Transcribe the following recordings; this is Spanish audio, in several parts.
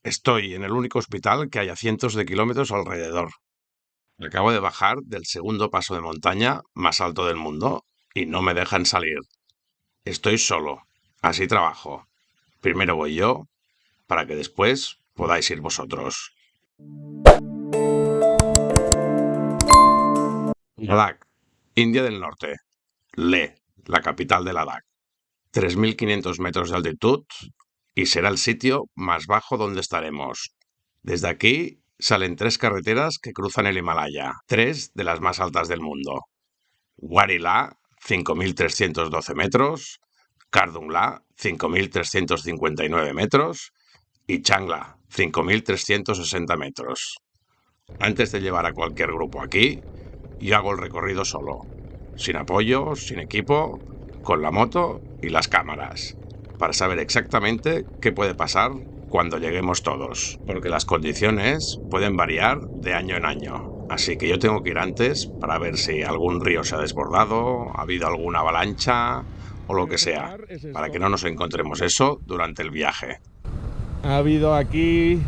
Estoy en el único hospital que hay a cientos de kilómetros alrededor. Acabo de bajar del segundo paso de montaña más alto del mundo y no me dejan salir. Estoy solo, así trabajo. Primero voy yo, para que después podáis ir vosotros. Ladakh, India del Norte. Leh, la capital de Ladakh. 3.500 metros de altitud y será el sitio más bajo donde estaremos. Desde aquí salen 3 carreteras que cruzan el Himalaya, 3 de las más altas del mundo. Wari-La, 5.312 metros, Kardung-La, 5.359 metros y Changla, 5.360 metros. Antes de llevar a cualquier grupo aquí, yo hago el recorrido solo, sin apoyo, sin equipo, con la moto y las cámaras, para saber exactamente qué puede pasar cuando lleguemos todos, porque las condiciones pueden variar de año en año. Así que yo tengo que ir antes para ver si algún río se ha desbordado, ha habido alguna avalancha o lo que sea, para que no nos encontremos eso durante el viaje. Ha habido aquí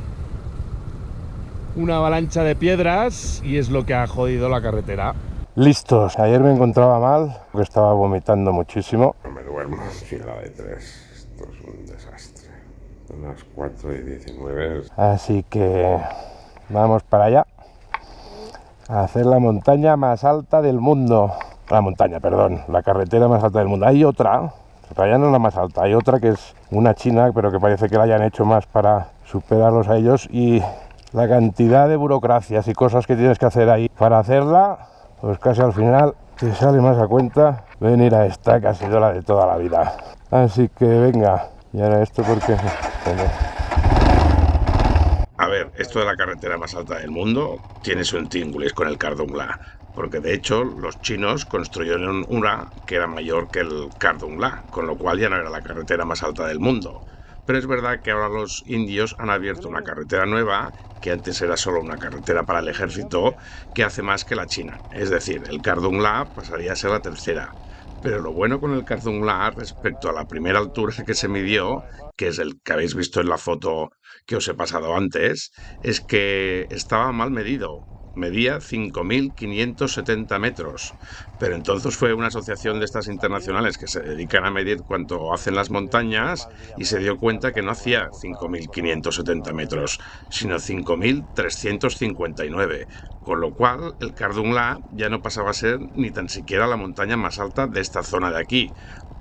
una avalancha de piedras y es lo que ha jodido la carretera. Listos, ayer me encontraba mal, porque estaba vomitando muchísimo. No me duermo, sí, la de 3, esto es un desastre. Son las 4:19. Así que vamos para allá, a hacer la montaña más alta del mundo. La carretera más alta del mundo. Hay otra, pero ya no es la más alta, hay otra que es una china, pero que parece que la hayan hecho más para superarlos a ellos, y la cantidad de burocracias y cosas que tienes que hacer ahí para hacerla, pues casi al final te sale más a cuenta venir a esta, que ha sido la de toda la vida. Así que venga, y ahora esto porque... A ver, esto de la carretera más alta del mundo tiene su intríngulis con el Kardung-La, porque de hecho los chinos construyeron una que era mayor que el Kardung-La, con lo cual ya no era la carretera más alta del mundo. Pero es verdad que ahora los indios han abierto una carretera nueva, que antes era solo una carretera para el ejército, que hace más que la china. Es decir, el Kardung-La pasaría a ser la tercera. Pero lo bueno con el Kardung-La respecto a la primera altura que se midió, que es el que habéis visto en la foto que os he pasado antes, es que estaba mal medido. Medía 5.570 metros, pero entonces fue una asociación de estas internacionales que se dedican a medir cuánto hacen las montañas y se dio cuenta que no hacía 5.570 metros, sino 5.359, con lo cual el Kardung-La ya no pasaba a ser ni tan siquiera la montaña más alta de esta zona de aquí.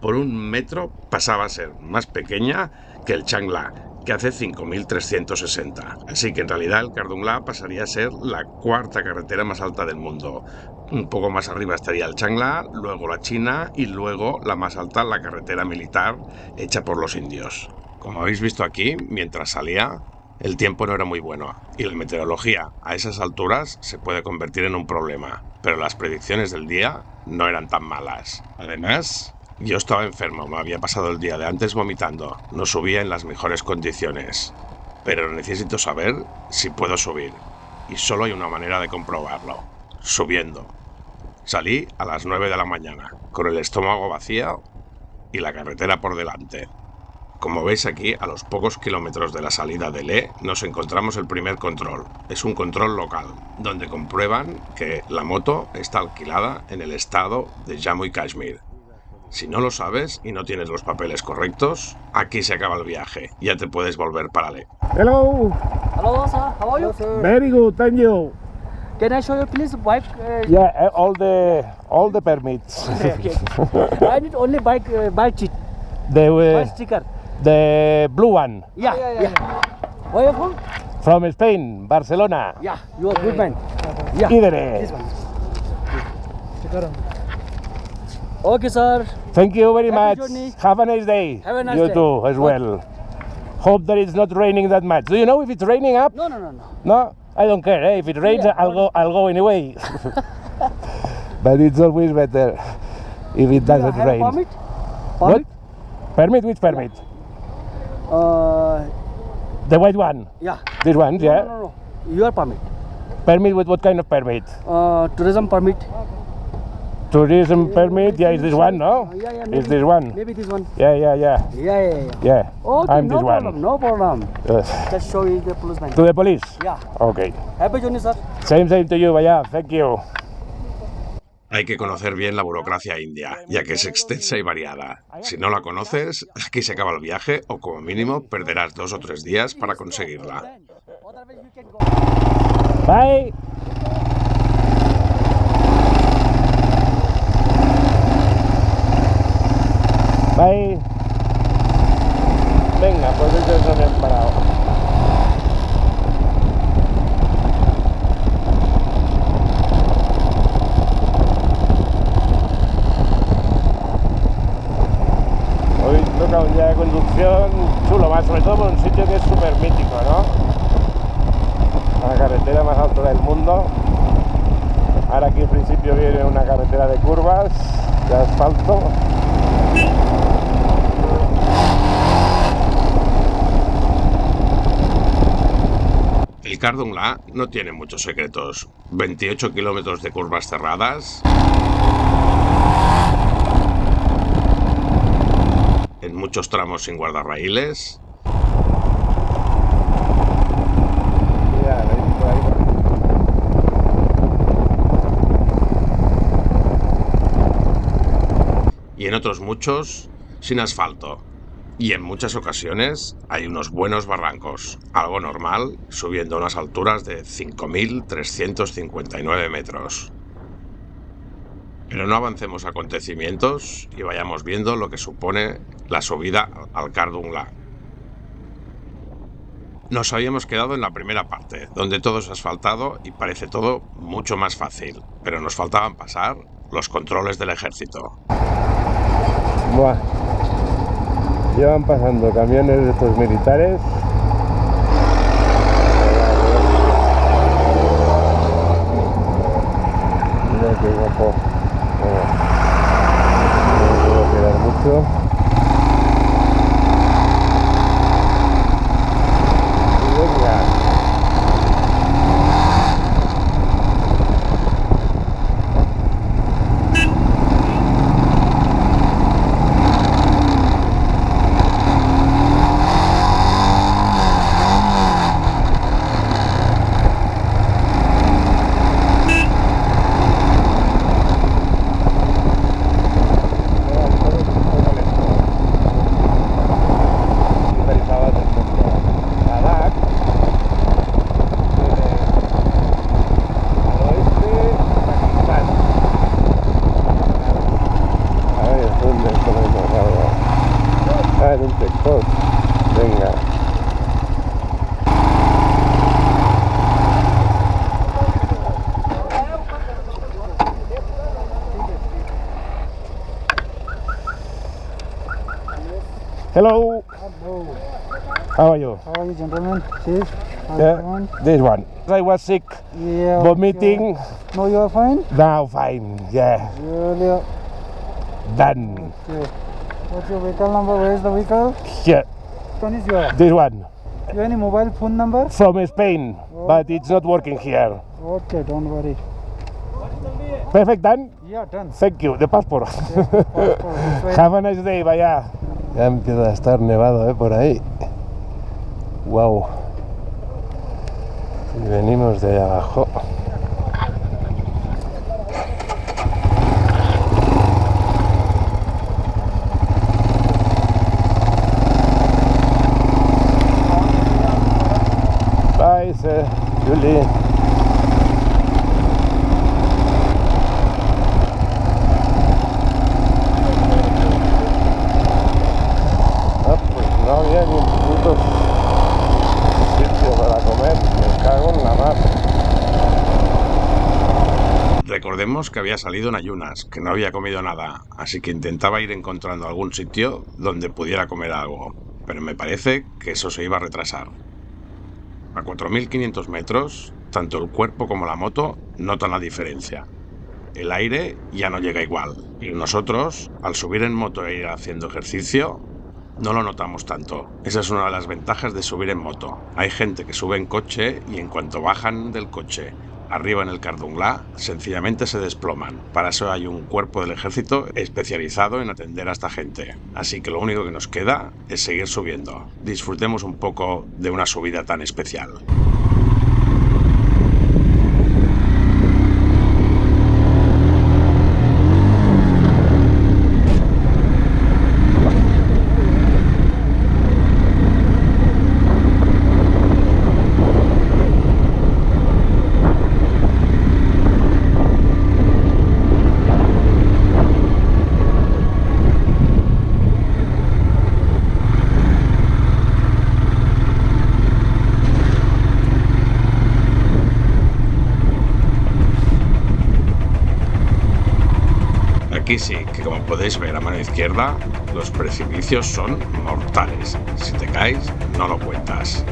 Por 1 metro pasaba a ser más pequeña que el Changla, que hace 5.360. Así que en realidad el Kardung-La pasaría a ser la 4ª carretera más alta del mundo. Un poco más arriba estaría el Changla, luego la China y luego la más alta, la carretera militar hecha por los indios. Como habéis visto aquí, mientras salía, el tiempo no era muy bueno y la meteorología a esas alturas se puede convertir en un problema, pero las predicciones del día no eran tan malas. Además, yo estaba enfermo, me había pasado el día de antes vomitando, no subía en las mejores condiciones, pero necesito saber si puedo subir, y solo hay una manera de comprobarlo, subiendo. Salí a las 9 de la mañana, con el estómago vacío y la carretera por delante. Como veis aquí, a los pocos kilómetros de la salida de Leh, nos encontramos el primer control. Es un control local, donde comprueban que la moto está alquilada en el estado de Jammu y Kashmir. Si no lo sabes y no tienes los papeles correctos, aquí se acaba el viaje. Ya te puedes volver para Leh. Hello. Hello, sir. How are you? Very good, thank you. Can I show you, please, bike? Yeah, all the permits. Okay. I need only bike sheet, bike sticker. The blue one. Yeah. Where are you from? From Spain, Barcelona. Yeah, you are good man. Yeah. Idere. This one. Okay, sir. Thank you very Happy much. journey. Have a nice day. Have a nice you day. too, as well. Hope that it's not raining that much. Do you know if it's raining up? No. No, I don't care. If it rains, Yeah, I'll go anyway. But it's always better if it doesn't Have rain. a permit? What? Permit? Which permit? The white one. Yeah. This one, yeah. No. Your permit. Permit with what kind of permit? Tourism permit. tourism permit, yeah, is this one, no? Yeah, Is this one? Maybe this one. Yeah. Yeah. Okay, I'm no this problem, one. no problem. Yes. Just show you the police line. To the police? Yeah. Okay. Happy journey, sir. Same to you, vaya. Thank you. Hay que conocer bien la burocracia india, ya que es extensa y variada. Si no la conoces, aquí se acaba el viaje o como mínimo perderás 2 o 3 días para conseguirla. Otherwise you can go. Bye. Bye. Venga, pues ellos no me han parado. Hoy toca un día de conducción chulo, más sobre todo por un sitio que es súper mítico, ¿no? La carretera más alta del mundo. Ahora aquí en principio viene una carretera de curvas, de asfalto. El Khardung La no tiene muchos secretos. 28 kilómetros de curvas cerradas, en muchos tramos sin guardarraíles, Mira, lo he visto ahí. y en otros muchos sin asfalto. Y en muchas ocasiones hay unos buenos barrancos, algo normal, subiendo a unas alturas de 5.359 metros. Pero no avancemos acontecimientos y vayamos viendo lo que supone la subida al Khardung La. Nos habíamos quedado en la primera parte, donde todo es asfaltado y parece todo mucho más fácil, pero nos faltaban pasar los controles del ejército. Buah. Llevan pasando camiones de estos militares. Mira qué guapo. Bueno, no puedo quedar mucho. Y venga. Venga. Hello. Hello. How are you? How are you, gentlemen? Safe? Yeah, this one. I was sick, Yeah. vomiting. No, you are fine? Now fine. Yeah, Really? done. Okay. What's your vehicle number? Where is the vehicle? Here, Which one is yours? this one. You have any mobile phone number? From Spain, but it's not working here. Okay, don't worry. Perfect, done. Yeah, done. Thank you. The passport. Passport. Have a nice day, vaya. Ya empieza a estar nevado, por ahí. Wow. Y venimos de ahí abajo. Bye, sir. Julie. Pues no había ni un puto sitio para comer, me cago en la mar. Recordemos que había salido en ayunas, que no había comido nada, así que intentaba ir encontrando algún sitio donde pudiera comer algo, pero me parece que eso se iba a retrasar. A 4.500 metros, tanto el cuerpo como la moto notan la diferencia. El aire ya no llega igual, y nosotros, al subir en moto e ir haciendo ejercicio, no lo notamos tanto. Esa es una de las ventajas de subir en moto. Hay gente que sube en coche y en cuanto bajan del coche Arriba en el Cardunglá sencillamente se desploman. Para eso hay un cuerpo del ejército especializado en atender a esta gente. Así que lo único que nos queda es seguir subiendo. Disfrutemos un poco de una subida tan especial. Aquí sí, que como podéis ver a mano izquierda, los precipicios son mortales. Si te caes, no lo cuentas.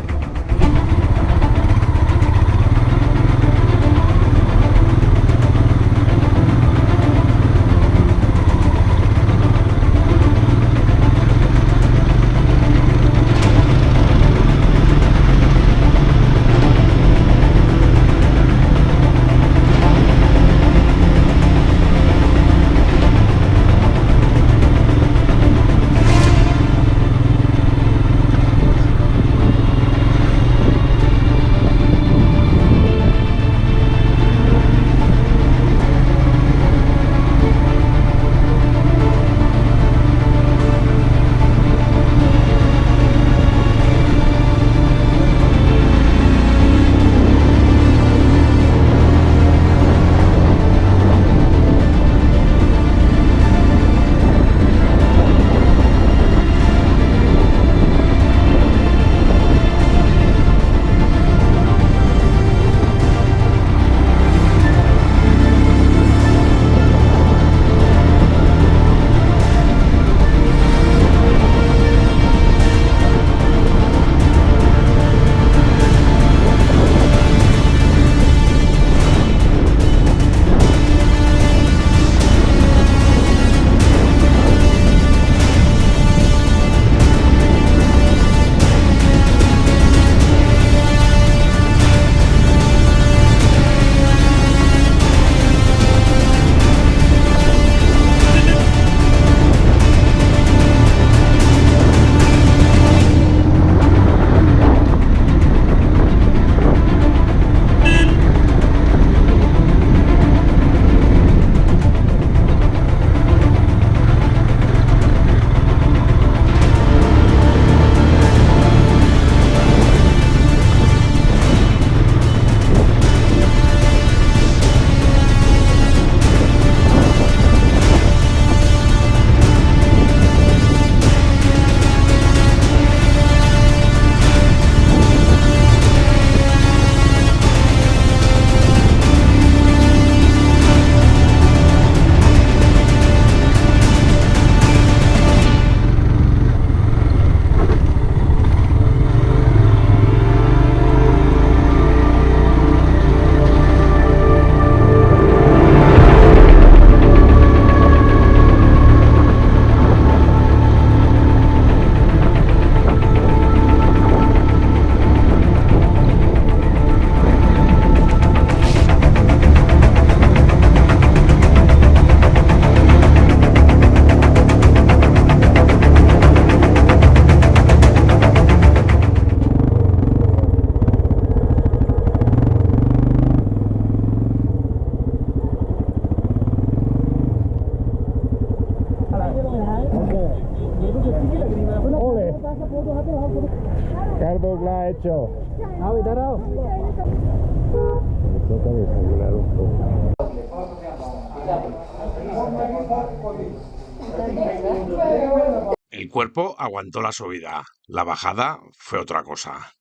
Cardunglá hecho. El cuerpo aguantó la subida. La bajada fue otra cosa.